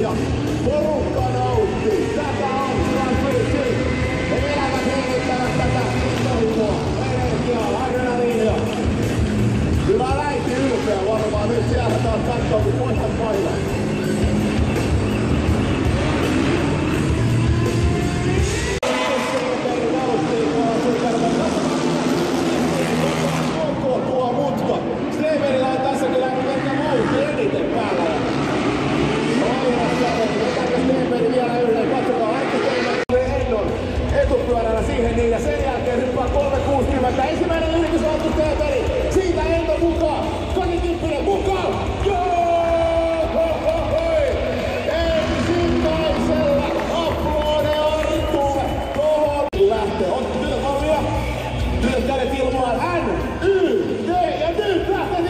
ja porukka nautti. Tätä on Transferit. He elävät hengittävät tätä intohimoa, energiaa, adrenaliinia. Kyllä lähti ylpeä varmaan. Nyt siellä taas katsoo, kun pojat painaa. Steverillä on tässä kyllä pelkä vauhti eniten päällä. Vetääkö Stever vielä yhden? Katsotaan, Antti Stever Ennon etupyörällä siihen niin. Ja sen jälkeen hyppää 360. Ensimmäinen yritys on Steveri. Siitä Enno mukaan. Kakikymppinen mukaan. Ensimmäisellä aplodea Arttuulle. Tohon lähtee. On työkallia. Nyt kädet ilmaan. N-Y-T. Ja nyt lähtee.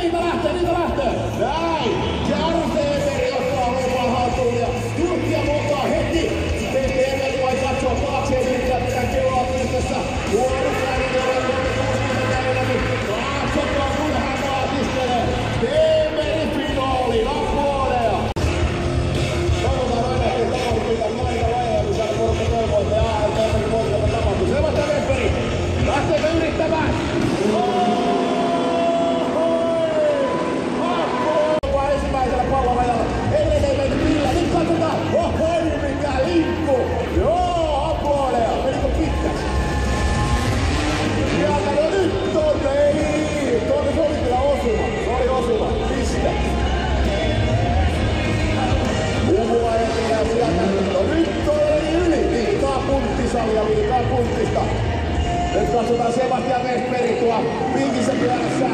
Niitä lähtee. Näin. Se Arttuuri ottaa lopaan hattuun ja Turkkia mukaan heti. Stever voi katsoa taakse ja yrittää pitää kelloa pystyssä. Huonokäinen on 360 niin katsotaan kun hän vaatistelee. Steverin finaaliin aplodeja. Toivotaan aina, ettei tapahdu mitään näitä lajeja, kun siellä porukka toivoo, että Steverin porukka tapahtuu. Sellaista Steverin. Lähteekö yrittämään? Ensimmäisellä pallorajalla. Ei menty millä. Nyt katsotaan. Ohoi, mikä limppu. Joo, aplodeja. Menikö pitkäksi? Sieltä no nyt tonne. Ei. Tonne se oli kyllä osuma. Se oli osuma. Piste. Mumua eteen sieltä. No nyt oli yli. Liikaa punttisalia. Liikaa punttista. Nyt katsotaan Sebastian Vesperi tuo pinkissä pyörässä.